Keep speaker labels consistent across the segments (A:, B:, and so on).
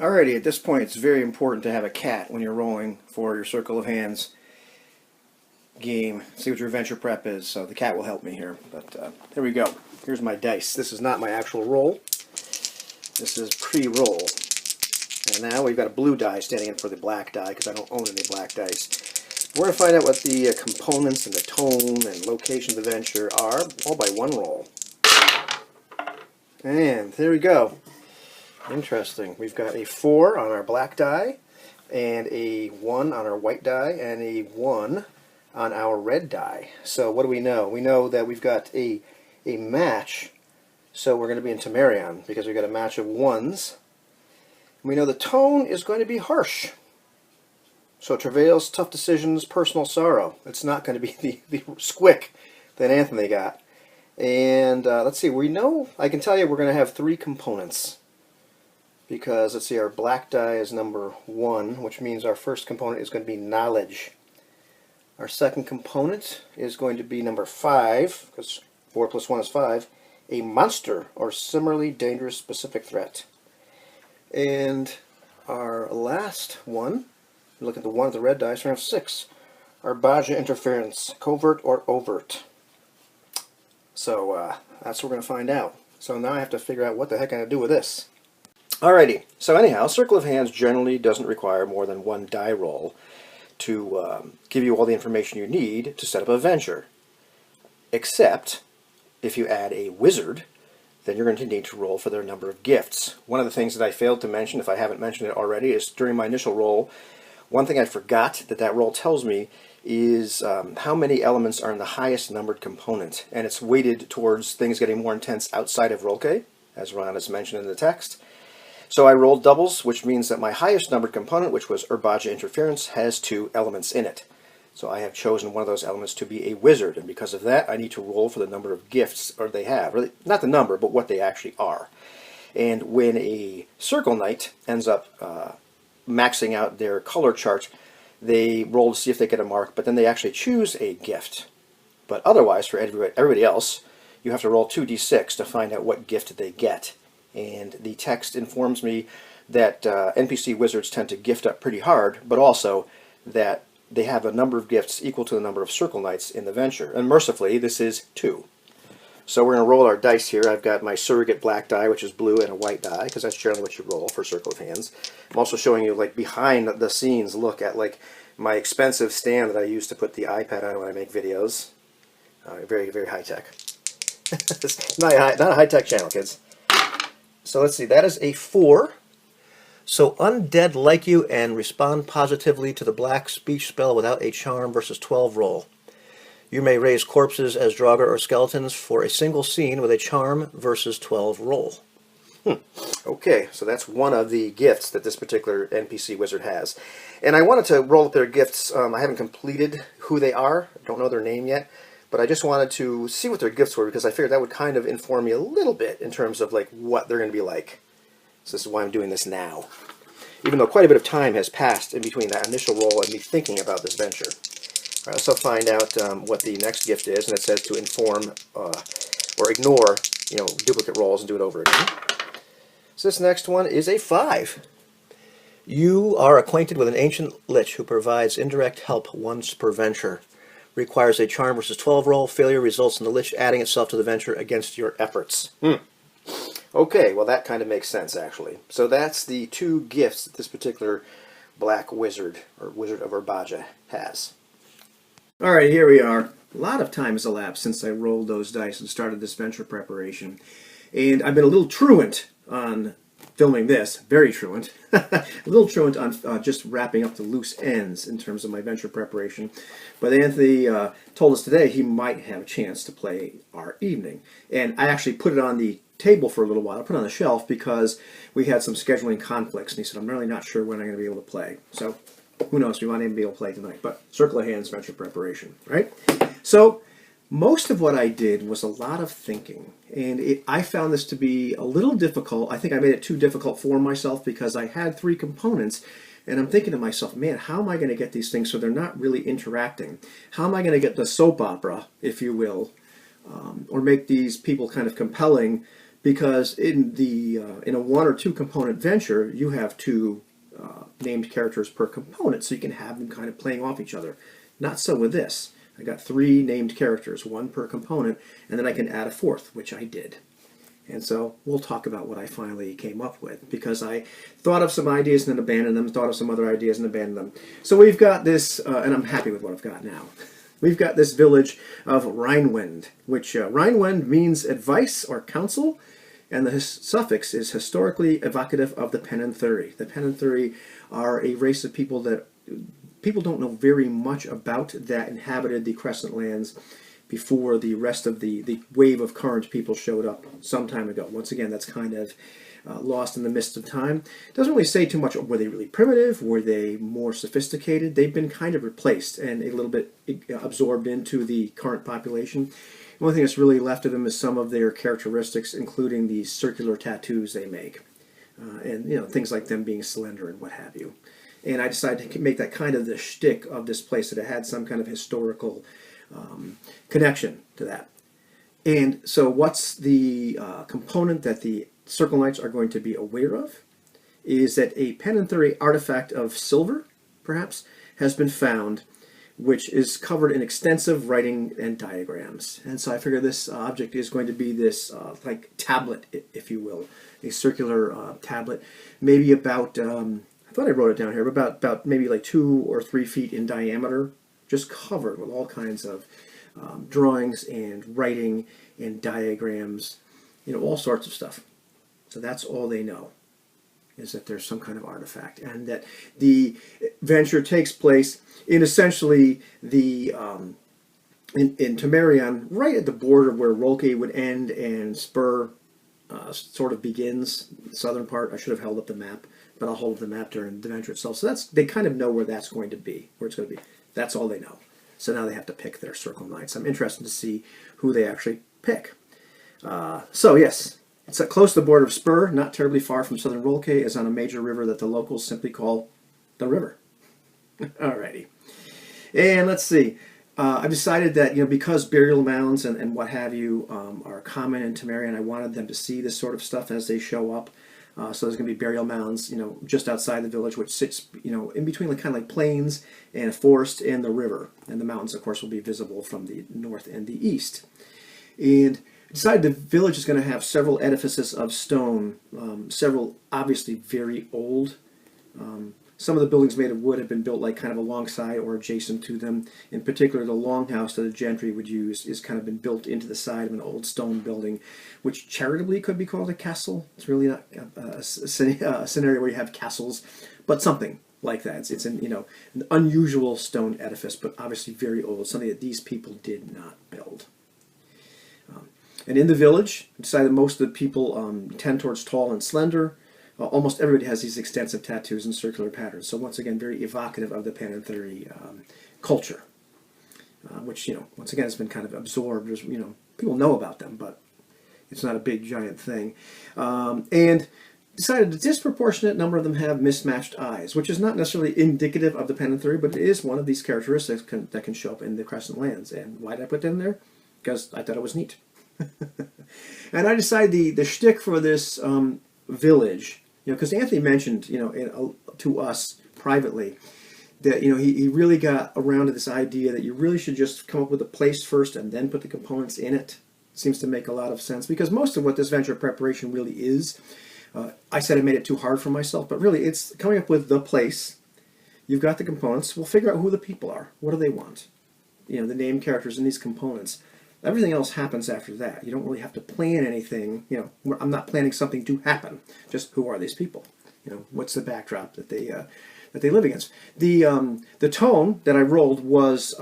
A: Alrighty, at this point it's very important to have a cat when you're rolling for your Circle of Hands game. See what your adventure prep is, so the cat will help me here. But here we go. Here's my dice. This is not my actual roll. This is pre-roll. And now we've got a blue die standing in for the black die because I don't own any black dice. We're going to find out what the components and the tone and location of the adventure are, all by one roll. And there we go. Interesting. We've got a 4 on our black die, and a 1 on our white die, and a 1 on our red die. So what do we know? We know that we've got a match, so we're going to be in Temerion, because we've got a match of 1s. We know the tone is going to be harsh. So travails, tough decisions, personal sorrow. It's not going to be the squick that Anthony got. And let's see, we know, I can tell you we're going to have 3 components. Because, let's see, our black die is number 1, which means our first component is going to be knowledge. Our second component is going to be number 5, because 4 plus 1 is 5, a monster or similarly dangerous specific threat. And our last one, look at the 1 of the red dice, we have 6, our Baja interference, covert or overt. So that's what we're going to find out. So now I have to figure out what the heck I'm going to do with this. Alrighty, so anyhow, Circle of Hands generally doesn't require more than 1 die roll to give you all the information you need to set up a venture. Except, if you add a wizard, then you're going to need to roll for their number of gifts. One of the things that I failed to mention, if I haven't mentioned it already, is during my initial roll, one thing I forgot that roll tells me is how many elements are in the highest numbered component. And it's weighted towards things getting more intense outside of Rolke, as Ron has mentioned in the text. So I rolled doubles, which means that my highest numbered component, which was Urbaja Interference, has 2 elements in it. So I have chosen one of those elements to be a wizard, and because of that, I need to roll for the number of gifts or they have. Really, not the number, but what they actually are. And when a Circle Knight ends up maxing out their color chart, they roll to see if they get a mark, but then they actually choose a gift. But otherwise, for everybody else, you have to roll 2d6 to find out what gift they get. And the text informs me that NPC wizards tend to gift up pretty hard, but also that they have a number of gifts equal to the number of Circle Knights in the venture. And mercifully, this is 2. So we're going to roll our dice here. I've got my surrogate black die, which is blue, and a white die, because that's generally what you roll for Circle of Hands. I'm also showing you, like, behind the scenes look at, like, my expensive stand that I use to put the iPad on when I make videos. Very, very high-tech. It's not a high-tech channel, kids. So let's see, that is a 4. So undead like you and respond positively to the black speech spell without a charm versus 12 roll. You may raise corpses as Draugr or skeletons for a single scene with a charm versus 12 roll. Okay, so that's one of the gifts that this particular NPC wizard has. And I wanted to roll up their gifts. I haven't completed who they are. I don't know their name yet. But I just wanted to see what their gifts were because I figured that would kind of inform me a little bit in terms of like what they're going to be like. So this is why I'm doing this now. Even though quite a bit of time has passed in between that initial roll and me thinking about this venture. All right, let's find out what the next gift is, and it says to inform or ignore, duplicate rolls and do it over again. So this next one is a 5. You are acquainted with an ancient Lich who provides indirect help once per venture. Requires a charm versus 12 roll. Failure results in the Lich adding itself to the venture against your efforts. Okay, well that kind of makes sense actually. So that's the 2 gifts that this particular black wizard, or Wizard of Urbaja, has. Alright, here we are. A lot of time has elapsed since I rolled those dice and started this venture preparation. And I've been a little truant on filming this, very truant, a little truant on just wrapping up the loose ends in terms of my venture preparation. But Anthony told us today he might have a chance to play our evening. And I actually put it on the table for a little while. I put it on the shelf because we had some scheduling conflicts. And he said, I'm really not sure when I'm going to be able to play. So who knows, we might even be able to play tonight. But Circle of Hands venture preparation, right? So most of what I did was a lot of thinking, and I found this to be a little difficult. I think I made it too difficult for myself because I had 3 components, and I'm thinking to myself, man, how am I going to get these things so they're not really interacting? How am I going to get the soap opera, if you will, or make these people kind of compelling because in a one or two component venture, you have two named characters per component, so you can have them kind of playing off each other. Not so with this. I got three named characters, one per component, and then I can add a fourth, which I did. And so we'll talk about what I finally came up with, because I thought of some ideas and then abandoned them, thought of some other ideas and abandoned them. So we've got this, and I'm happy with what I've got now. We've got this village of Rhinewind, which Rhinewind means advice or counsel, and the suffix is historically evocative of the Penanthuri. The Penanthuri are a race of people that people don't know very much about, that inhabited the Crescent Lands before the rest of the wave of current people showed up some time ago. Once again, that's kind of lost in the mist of time. Doesn't really say too much. Were they really primitive? Were they more sophisticated? They've been kind of replaced and a little bit absorbed into the current population. The only thing that's really left of them is some of their characteristics, including the circular tattoos they make. And things like them being slender and what have you. And I decided to make that kind of the shtick of this place, that it had some kind of historical connection to that. And so what's the component that the Circle Knights are going to be aware of is that a Penanthuri artifact of silver, perhaps, has been found, which is covered in extensive writing and diagrams. And so I figure this object is going to be this like tablet, if you will, a circular tablet, maybe about, I thought I wrote it down here, but about maybe like 2 or 3 feet in diameter, just covered with all kinds of drawings and writing and diagrams, all sorts of stuff. So that's all they know, is that there's some kind of artifact, and that the venture takes place in essentially the in Temerion, right at the border where Rolke would end and Spur sort of begins. The southern part. I should have held up the map, but I'll hold up the map during the venture itself. So they kind of know where that's going to be, where it's going to be. That's all they know. So now they have to pick their Circle Knights. I'm interested to see who they actually pick. So yes, it's close to the border of Spur, not terribly far from southern Rolke, is on a major river that the locals simply call the river. Alrighty. And let's see. I've decided that, because burial mounds and what have you are common in Temerion, I wanted them to see this sort of stuff as they show up. So there's going to be burial mounds, just outside the village, which sits, in between kind of like plains and a forest and the river. And the mountains, of course, will be visible from the north and the east. And I decided the village is going to have several edifices of stone, several obviously very old. Some of the buildings made of wood have been built like kind of alongside or adjacent to them. In particular, the longhouse that the gentry would use is kind of been built into the side of an old stone building, which charitably could be called a castle. It's really not a scenario where you have castles, but something like that. It's an unusual stone edifice, but obviously very old, something that these people did not build. And in the village, I decided that most of the people tend towards tall and slender. Almost everybody has these extensive tattoos and circular patterns. So once again, very evocative of the Penanthuri culture, which, once again, has been kind of absorbed. There's, people know about them, but it's not a big, giant thing. And decided a disproportionate number of them have mismatched eyes, which is not necessarily indicative of the Penanthuri, but it is one of these characteristics that can show up in the Crescent Lands. And why did I put them there? Because I thought it was neat. And I decided the shtick for this village, because Anthony mentioned, to us privately that, he really got around to this idea that you really should just come up with a place first and then put the components in it. Seems to make a lot of sense, because most of what this venture preparation really is, I said I made it too hard for myself, but really it's coming up with the place. You've got the components. We'll figure out who the people are. What do they want? The name characters in these components. Everything else happens after that. You don't really have to plan anything. I'm not planning something to happen. Just who are these people? What's the backdrop that they live against? The tone that I rolled was,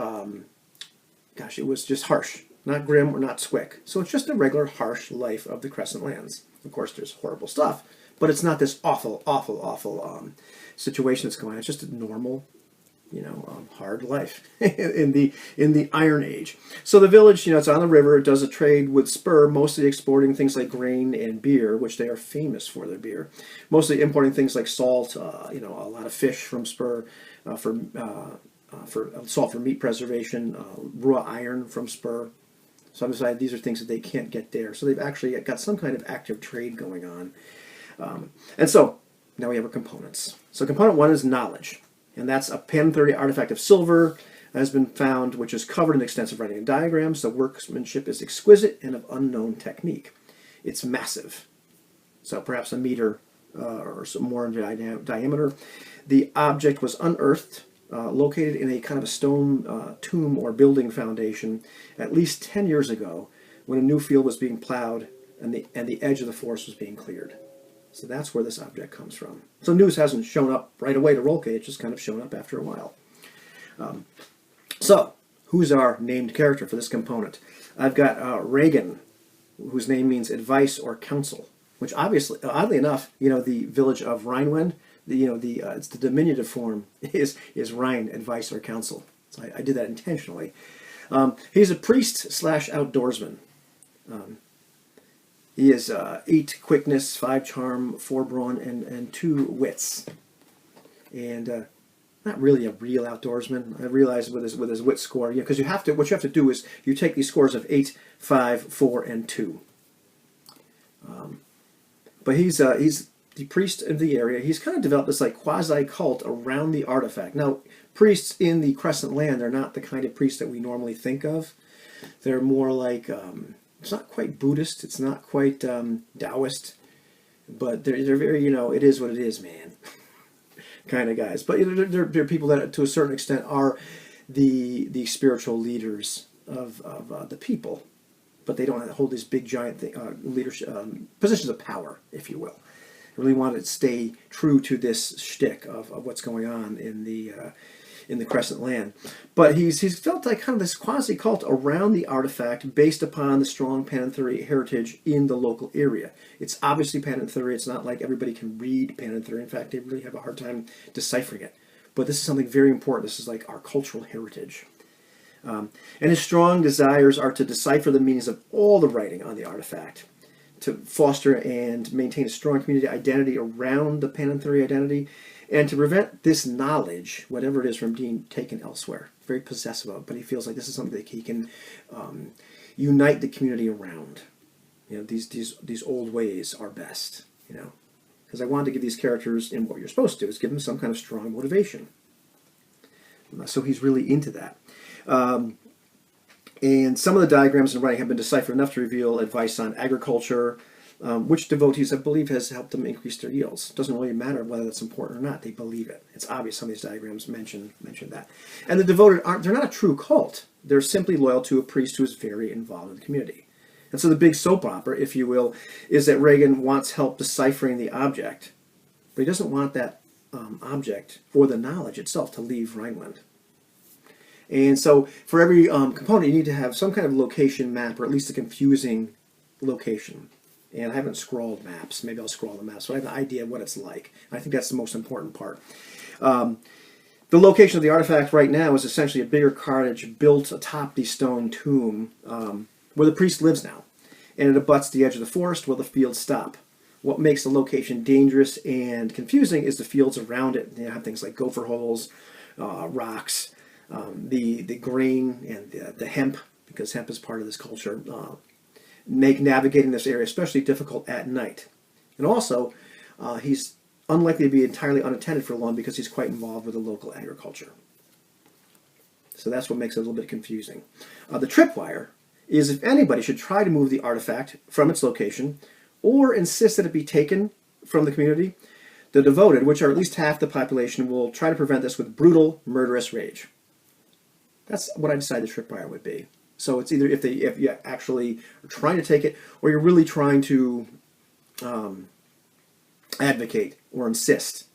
A: it was just harsh, not grim or not squick. So it's just a regular harsh life of the Crescent Lands. Of course, there's horrible stuff, but it's not this awful, awful, awful situation that's going on. It's just a normal, hard life in the Iron Age. So the village, it's on the river. It does a trade with Spur, mostly exporting things like grain and beer, which they are famous for their beer. Mostly importing things like salt, a lot of fish from Spur for salt for meat preservation, raw iron from Spur. So I've decided these are things that they can't get there. So they've actually got some kind of active trade going on. And so now we have our components. So component 1 is knowledge. And that's a Pan 30 artifact of silver that has been found, which is covered in extensive writing and diagrams. The workmanship is exquisite and of unknown technique. It's massive. So perhaps a meter or some more in diameter. The object was unearthed, located in a kind of a stone tomb or building foundation at least 10 years ago when a new field was being plowed and the edge of the forest was being cleared. So that's where this object comes from. So news hasn't shown up right away to Roll-K, it's just kind of shown up after a while. So, who's our named character for this component? I've got Reagan, whose name means advice or counsel, which obviously, oddly enough, the village of Rhinewind, it's the diminutive form is Rhine, advice or counsel. So I did that intentionally. He's a priest / outdoorsman. He is 8 quickness, 5 charm, 4 brawn, and 2 wits. And not really a real outdoorsman. I realize with his wit score, because what you have to do is you take these scores of 8, 5, 4, and 2. But he's the priest of the area. He's kind of developed this like quasi cult around the artifact. Now, priests in the Crescent Land, they're not the kind of priests that we normally think of. They're more like it's not quite Buddhist, it's not quite Taoist, but they're very, it is what it is, man, kind of guys. But they're people that, to a certain extent, are the spiritual leaders of the people, but they don't hold these big giant leadership positions of power, if you will. I really want to stay true to this shtick of what's going on in the Crescent Land. But he's felt like kind of this quasi-cult around the artifact based upon the strong Panantheri heritage in the local area. It's obviously Panantheri. It's not like everybody can read Panantheri. In fact, they really have a hard time deciphering it. But this is something very important. This is like our cultural heritage. And his strong desires are to decipher the meanings of all the writing on the artifact, to foster and maintain a strong community identity around the Panantheri identity, and to prevent this knowledge, whatever it is, from being taken elsewhere. Very possessive of, but he feels like this is something that he can unite the community around. These old ways are best, because I wanted to give these characters, and what you're supposed to do is give them some kind of strong motivation. So he's really into that. And some of the diagrams and writing have been deciphered enough to reveal advice on agriculture, which devotees, I believe, has helped them increase their yields. It doesn't really matter whether that's important or not. They believe it. It's obvious some of these diagrams mention that. And the devoted they're not a true cult. They're simply loyal to a priest who is very involved in the community. And so the big soap opera, if you will, is that Reagan wants help deciphering the object, but he doesn't want that object or the knowledge itself to leave Rhineland. And so for every component, you need to have some kind of location map, or at least a confusing location. And I haven't scrawled maps. Maybe I'll scroll the maps, so I have an idea of what it's like. I think that's the most important part. The location of the artifact right now is essentially a bigger cottage built atop the stone tomb where the priest lives now. And it abuts the edge of the forest where the fields stop. What makes the location dangerous and confusing is the fields around it. They have things like gopher holes, rocks, the grain, and the hemp, because hemp is part of this culture, make navigating this area especially difficult at night. And also, he's unlikely to be entirely unattended for long because he's quite involved with the local agriculture. So that's what makes it a little bit confusing. The tripwire is if anybody should try to move the artifact from its location or insist that it be taken from the community, the devoted, which are at least half the population, will try to prevent this with brutal, murderous rage. That's what I decided the tripwire would be. So it's either if you actually are trying to take it, or you're really trying to advocate or insist.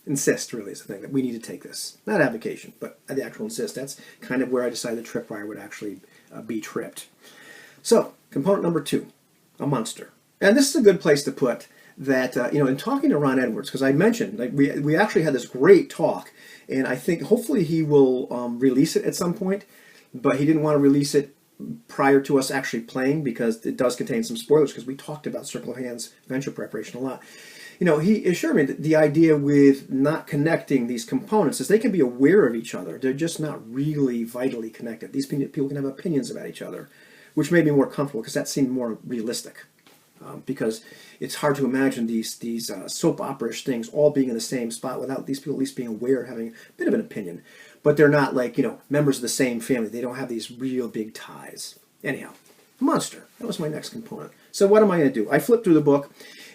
A: Insist really is the thing, that we need to take this. Not advocation, but the actual insist. That's kind of where I decided the tripwire would actually be tripped. So, component number 2, a monster. And this is a good place to put that, in talking to Ron Edwards, because I mentioned, like, we actually had this great talk, and I think hopefully he will release it at some point, but he didn't want to release it prior to us actually playing because it does contain some spoilers, because we talked about Circle of Hands venture preparation a lot. He assured me that the idea with not connecting these components is they can be aware of each other. They're just not really vitally connected. These people can have opinions about each other. which made me more comfortable because that seemed more realistic. Because it's hard to imagine these soap opera-ish things all being in the same spot without these people at least being aware, having a bit of an opinion. But they're not like, members of the same family. They don't have these real big ties. Anyhow, monster. That was my next component. So what am I going to do? I flipped through the book,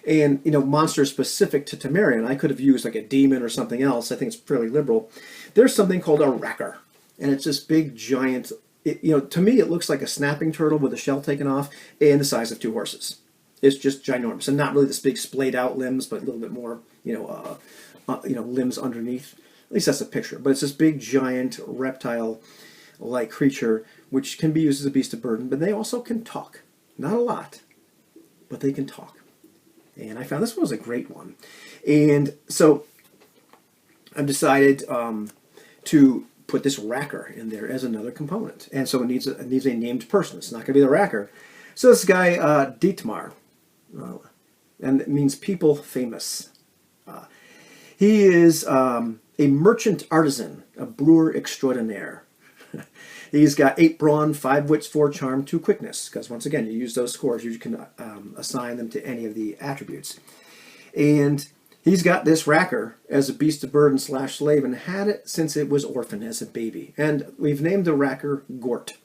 A: and, monsters specific to Temerian. I could have used like a demon or something else. I think it's fairly liberal. There's something called a racker, and it's this big, giant, to me it looks like a snapping turtle with a shell taken off and the size of 2 horses. It's just ginormous, and not really this big splayed out limbs, but a little bit more, limbs underneath. At least that's a picture. But it's this big, giant reptile-like creature, which can be used as a beast of burden, but they also can talk. Not a lot, but they can talk. And I found this one was a great one. And so I've decided to put this racker in there as another component. And so it needs a named person. It's not going to be the racker. So this guy, Dietmar, and it means people famous. He is a merchant artisan, a brewer extraordinaire. He's got 8 brawn, 5 wits, 4 charm, 2 quickness. Because once again, you use those scores, you can assign them to any of the attributes. And he's got this racker as a beast of burden / slave, and had it since it was orphaned as a baby. And we've named the racker Gort,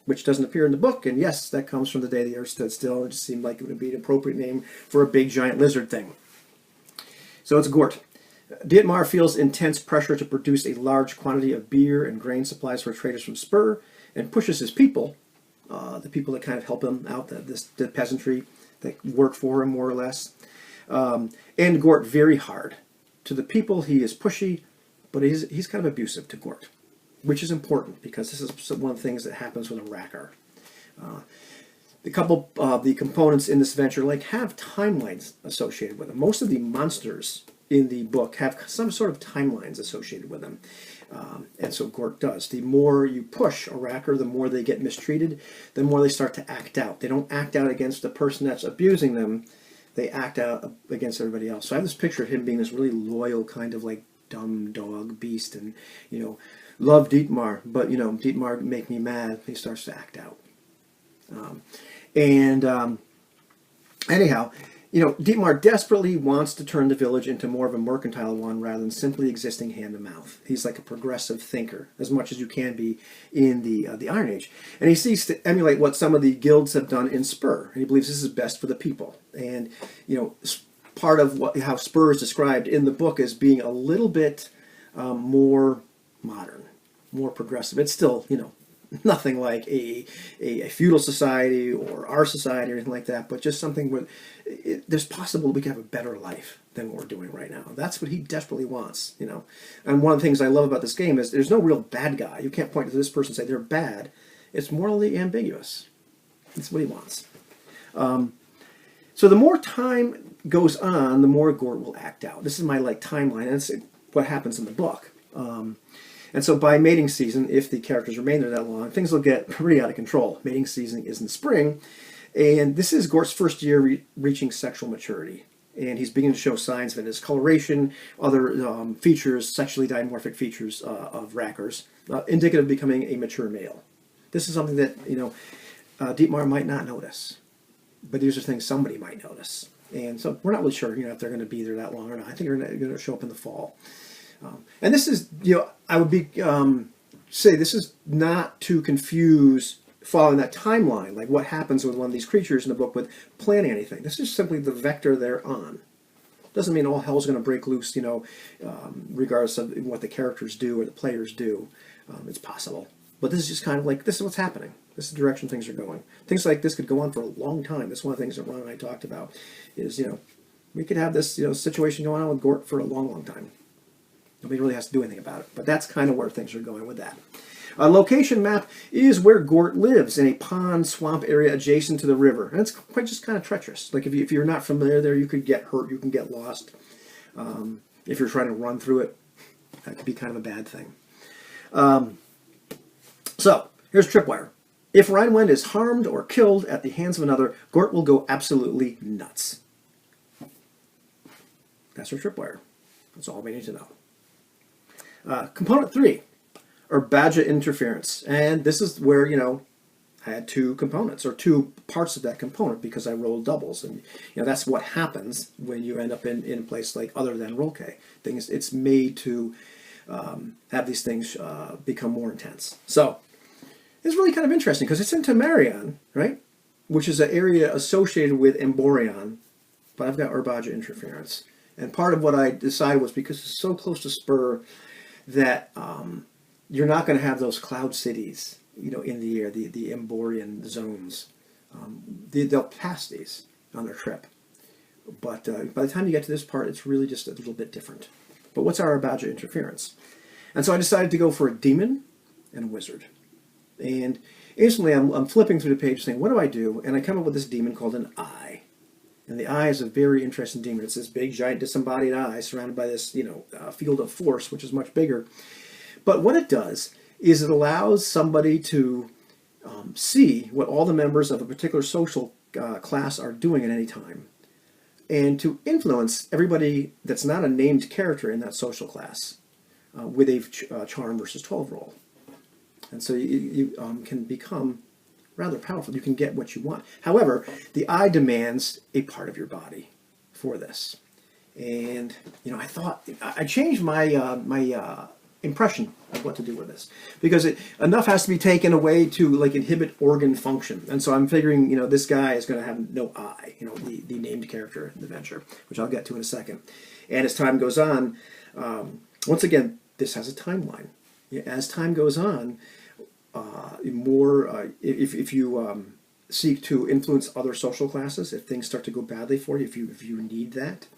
A: which doesn't appear in the book. And yes, that comes from the day the earth stood still. It just seemed like it would be an appropriate name for a big giant lizard thing. So it's Gort. Dietmar feels intense pressure to produce a large quantity of beer and grain supplies for traders from Spur, and pushes his people, the people that kind of help him out, the peasantry that work for him more or less, and Gort very hard. To the people he is pushy, but he's kind of abusive to Gort, which is important because this is one of the things that happens with a racker. The couple of the components in this venture have timelines associated with them. Most of the monsters in the book have some sort of timelines associated with them. And so Gort does. The more you push a racker, the more they get mistreated, the more they start to act out. They don't act out against the person that's abusing them. They act out against everybody else. So I have this picture of him being this really loyal kind of dumb dog beast, and, love Dietmar, but, Dietmar make me mad. He starts to act out. Anyhow, Dietmar desperately wants to turn the village into more of a mercantile one rather than simply existing hand to mouth. He's like a progressive thinker, as much as you can be in the Iron Age. And he seeks to emulate what some of the guilds have done in Spur. And he believes this is best for the people. And, part of how Spur is described in the book as being a little bit more modern, more progressive. It's still, nothing like a feudal society or our society or anything like that, but just something where there's possible we can have a better life than what we're doing right now. That's what he desperately wants, And one of the things I love about this game is there's no real bad guy. You can't point to this person and say they're bad. It's morally ambiguous. That's what he wants. So the more time goes on, the more Gort will act out. This is my timeline, and it's what happens in the book. And so by mating season, if the characters remain there that long, things will get pretty out of control. Mating season is in the spring, and this is Gort's first year reaching sexual maturity. And he's beginning to show signs of it. His coloration, other features, sexually dimorphic features of rackers, indicative of becoming a mature male. This is something that, Dietmar might not notice. But these are things somebody might notice. And so we're not really sure, if they're going to be there that long or not. I think they're going to show up in the fall. And this is, I would say this is not to confuse following that timeline, like what happens with one of these creatures in the book with planning anything. This is simply the vector they're on. Doesn't mean all hell's going to break loose, regardless of what the characters do or the players do. It's possible. But this is just kind of this is what's happening. This is the direction things are going. Things like this could go on for a long time. That's one of the things that Ron and I talked about is, we could have this, situation going on with Gort for a long, long time. Nobody really has to do anything about it. But that's kind of where things are going with that. A location map is where Gort lives, in a pond swamp area adjacent to the river. And it's quite just kind of treacherous. If you're not familiar there, you could get hurt, you can get lost. If you're trying to run through it, that could be kind of a bad thing. So, here's Tripwire. If Rhinewind is harmed or killed at the hands of another, Gort will go absolutely nuts. That's our Tripwire. That's all we need to know. Component 3, or Badger interference. And this is where, I had two components, or two parts of that component, because I rolled doubles. And that's what happens when you end up in a place like other than Roll-K. It's made to have these things become more intense. So it's really kind of interesting, because it's in Temerion, right? Which is an area associated with Emborion, but I've got Urbaja interference. And part of what I decided was, because it's so close to Spur, that you're not going to have those cloud cities, in the air, the Emborian zones. They'll pass these on their trip. But by the time you get to this part, it's really just a little bit different. But what's our Urbaja interference? And so I decided to go for a demon and a wizard. And instantly I'm flipping through the page saying, what do I do? And I come up with this demon called an eye. And the eye is a very interesting demon. It's this big, giant, disembodied eye surrounded by this, field of force, which is much bigger. But what it does is it allows somebody to see what all the members of a particular social class are doing at any time, and to influence everybody that's not a named character in that social class with a charm versus 12 roll. And so you can become rather powerful. You can get what you want. However, the eye demands a part of your body for this. And I thought I changed my impression of what to do with this, because enough has to be taken away to inhibit organ function. And so I'm figuring this guy is going to have no eye, the named character in the venture, which I'll get to in a second. And as time goes on, once again, this has a timeline. As time goes on, if you seek to influence other social classes, if things start to go badly for you, if you need that,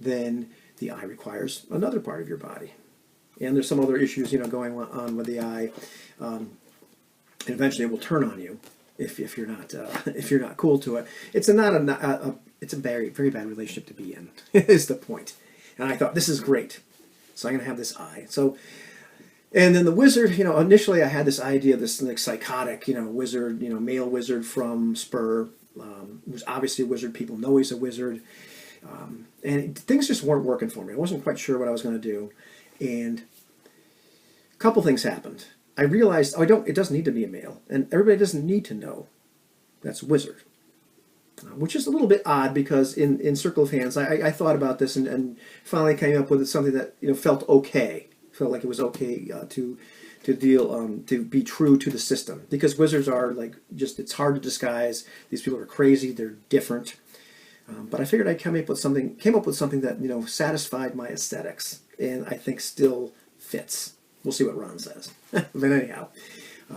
A: then the eye requires another part of your body. And there's some other issues, going on with the eye. And eventually, it will turn on you if you're not cool to it. It's it's a very, very bad relationship to be in. Is the point. And I thought, this is great. So I'm going to have this eye. So, and then the wizard. Initially I had this idea of this psychotic, wizard, male wizard from Spur, who's obviously a wizard. People know he's a wizard. And things just weren't working for me. I wasn't quite sure what I was going to do. And a couple things happened. I realized, it doesn't need to be a male, and everybody doesn't need to know that's a wizard, which is a little bit odd, because in Circle of Hands, I thought about this and finally came up with something that felt okay, felt like it was okay to be true to the system, because wizards are it's hard to disguise. These people are crazy. They're different. But I figured I'd came up with something that satisfied my aesthetics, and I think still fits. We'll see what Ron says. But anyhow,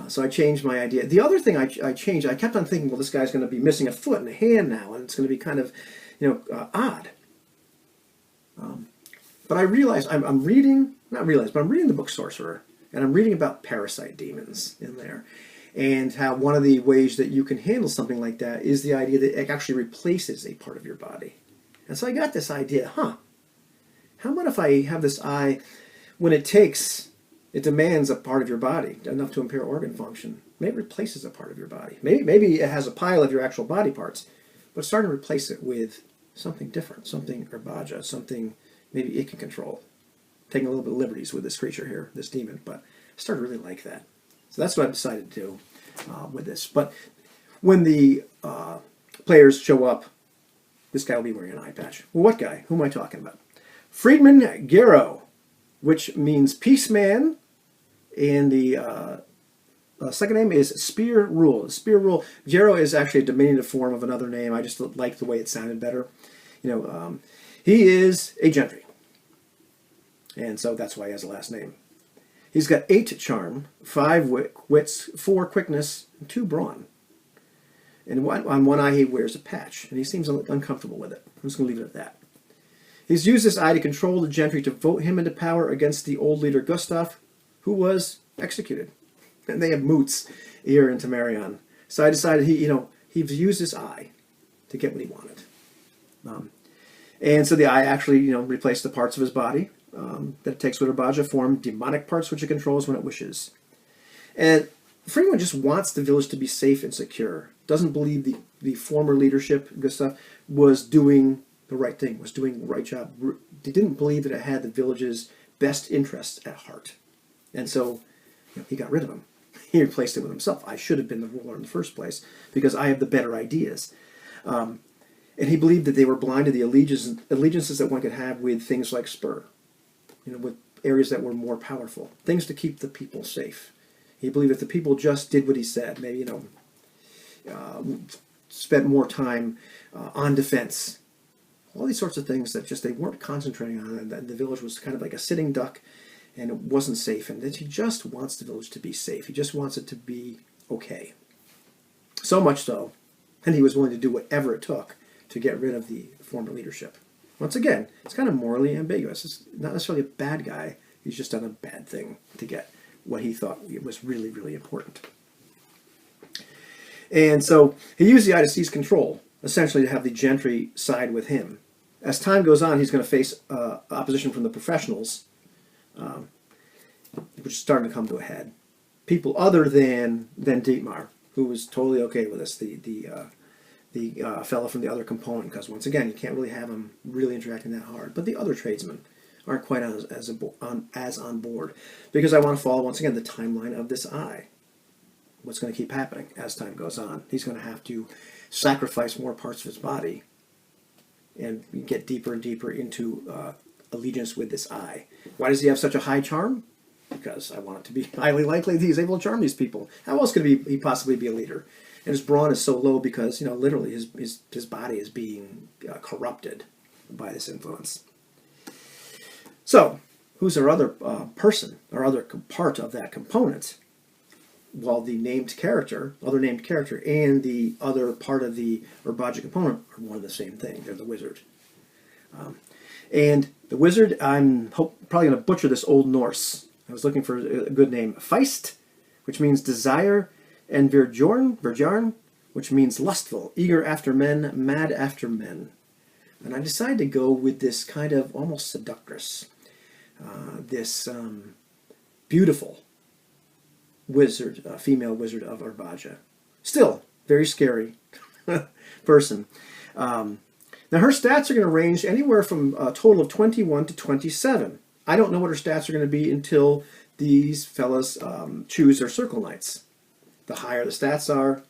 A: so I changed my idea. The other thing I changed, I kept on thinking, well, this guy's going to be missing a foot and a hand now, and it's going to be kind of, odd. But I realized I'm reading the book Sorcerer, and I'm reading about parasite demons in there. And how one of the ways that you can handle something like that is the idea that it actually replaces a part of your body. And so I got this idea, how about if I have this eye, when it demands a part of your body, enough to impair organ function, maybe it replaces a part of your body. Maybe it has a pile of your actual body parts, but starting to replace it with something different, something Urbaja, something maybe it can control. Taking a little bit of liberties with this creature here, this demon, but I started to really like that. So that's what I decided to do with this. But when the players show up, this guy will be wearing an eye patch. Well, what guy? Who am I talking about? Friedman Gero, which means peace man, and the second name is Spear Rule. Spear Rule. Gero is actually a diminutive form of another name. I just liked the way it sounded better. He is a gentry, and so that's why he has a last name. He's got 8 charm, 5 wits, 4 quickness, and 2 brawn. And on one eye he wears a patch, and he seems uncomfortable with it. I'm just going to leave it at that. He's used this eye to control the gentry to vote him into power against the old leader Gustav, who was executed. And they have moots here in Temerion. So I decided he's used his eye to get what he wanted. And so the eye actually replaced the parts of his body that it takes with Urbaja form, demonic parts which it controls when it wishes. And Freeman just wants the village to be safe and secure. Doesn't believe the former leadership, Gustav, was doing the right thing, was doing the right job. They didn't believe that it had the village's best interests at heart. And so he got rid of him. He replaced it with himself. I should have been the ruler in the first place because I have the better ideas. And he believed that they were blind to the allegiances that one could have with things like Spur, with areas that were more powerful, things to keep the people safe. He believed if the people just did what he said, maybe, spent more time on defense, all these sorts of things that just they weren't concentrating on, and the village was kind of like a sitting duck, and it wasn't safe. And that he just wants the village to be safe. He just wants it to be okay. So much so, and he was willing to do whatever it took to get rid of the former leadership. Once again, it's kind of morally ambiguous. It's not necessarily a bad guy. He's just done a bad thing to get what he thought was really, really important. And so he used the eye to seize control, essentially to have the gentry side with him. As time goes on, he's going to face opposition from the professionals, which is starting to come to a head. People other than Dietmar, who was totally okay with this, the fellow from the other component, because once again, you can't really have him really interacting that hard. But the other tradesmen aren't quite as on board, because I want to follow, once again, the timeline of this eye. What's going to keep happening as time goes on. He's going to have to sacrifice more parts of his body and get deeper and deeper into allegiance with this eye. Why does he have such a high charm? Because I want it to be highly likely that he's able to charm these people. How else could he possibly be a leader? And his brawn is so low because, literally his body is being corrupted by this influence. So, who's our other person, our other part of that component? Well, the other named character, and the other part of the Urbaja component are one and the same thing. They're the wizard. And the wizard, I'm probably going to butcher this Old Norse. I was looking for a good name. Feist, which means desire, and Virjarn, which means lustful, eager after men, mad after men. And I decided to go with this kind of almost seductress, this beautiful wizard, female wizard of Urbaja. Still, very scary person. Now, her stats are going to range anywhere from a total of 21 to 27. I don't know what her stats are going to be until these fellas choose their circle knights. The higher the stats are,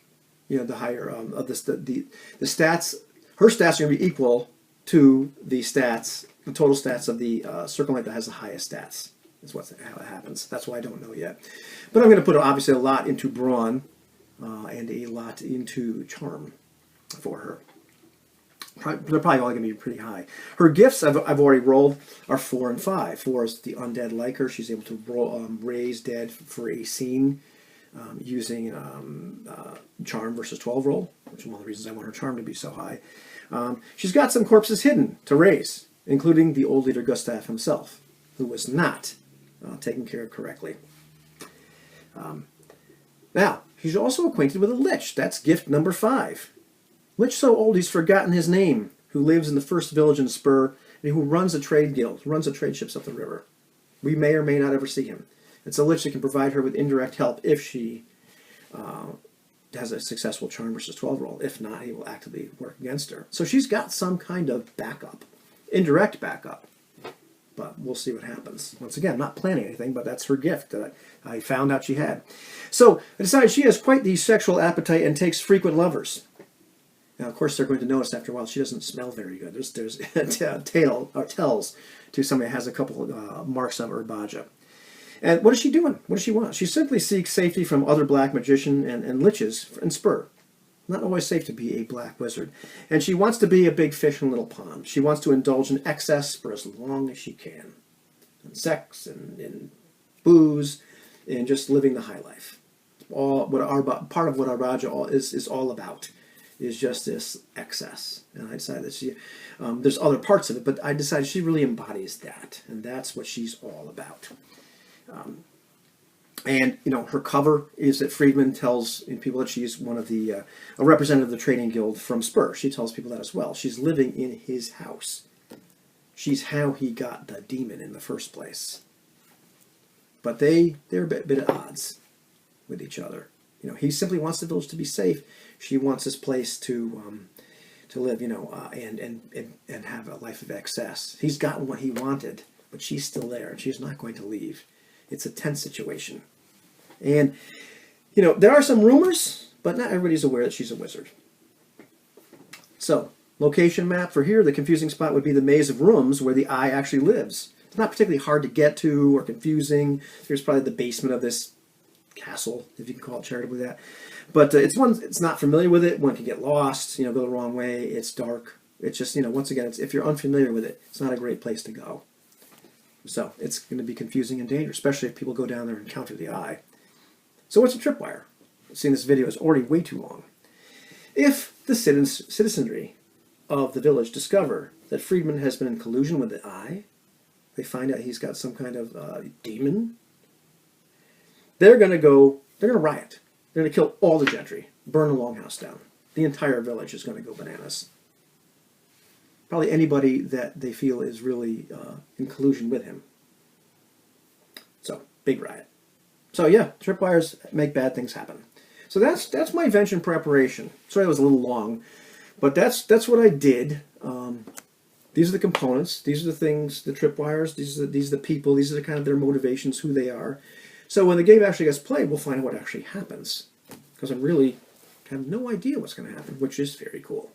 A: the higher of the stats. Her stats are going to be equal to the total stats of the circle knight that has the highest stats. That's how it happens. That's why I don't know yet. But I'm going to put obviously a lot into brawn and a lot into charm for her. They're probably all going to be pretty high. Her gifts, I've already rolled, are 4 and 5. 4 is the undead like her. She's able to raise dead for a scene using charm versus 12 roll, which is one of the reasons I want her charm to be so high. She's got some corpses hidden to raise, including the old leader Gustav himself, who was not taken care of correctly. Now, she's also acquainted with a Lich. That's gift number 5. Lich so old he's forgotten his name, who lives in the first village in Spur, and who runs a trade guild, runs the trade ships up the river. We may or may not ever see him. It's a Lich that can provide her with indirect help if she has a successful charm versus 12 roll. If not, he will actively work against her. So she's got some kind of backup, indirect backup. But we'll see what happens. Once again, I'm not planning anything, but that's her gift that I found out she had. So I decided she has quite the sexual appetite and takes frequent lovers. Now, of course, they're going to notice after a while she doesn't smell very good. There's tells to somebody who has a couple of marks of Urbaja. And what is she doing? What does she want? She simply seeks safety from other black magician and liches in Spur. Not always safe to be a black wizard. And she wants to be a big fish in a little pond. She wants to indulge in excess for as long as she can. In sex and in booze and just living the high life. Part of what Urbaja is all about is just this excess. And I decided that there's other parts of it, but I decided she really embodies that. And that's what she's all about. And, her cover is that Friedman tells people that she's one of a representative of the trading guild from Spur. She tells people that as well. She's living in his house. She's how he got the demon in the first place. But they're a bit at odds with each other. He simply wants the village to be safe. She wants this place to live, and have a life of excess. He's gotten what he wanted, but she's still there, and she's not going to leave. It's a tense situation. And You know, there are some rumors, but not everybody's aware that she's a wizard. So, location map for here, the confusing spot would be the maze of rooms where the Eye actually lives. It's not particularly hard to get to or confusing. There's probably the basement of this castle, if you can call it charitably that. But it's not familiar with it. One can get lost, go the wrong way. It's dark. It's just, once again, if you're unfamiliar with it, it's not a great place to go. So it's going to be confusing and dangerous, especially if people go down there and encounter the Eye. So what's a tripwire? Seeing this video is already way too long. If the citizenry of the village discover that Friedman has been in collusion with the Eye, they find out he's got some kind of demon, they're going to riot. They're going to kill all the gentry, burn the longhouse down. The entire village is going to go bananas. Probably anybody that they feel is really in collusion with him. So, big riot. So yeah, tripwires make bad things happen. So that's my invention preparation. Sorry it was a little long, but that's what I did. These are the components. These are the things, the tripwires. These are the people. These are the kind of their motivations, who they are. So when the game actually gets played, we'll find out what actually happens. Because I really have no idea what's going to happen, which is very cool.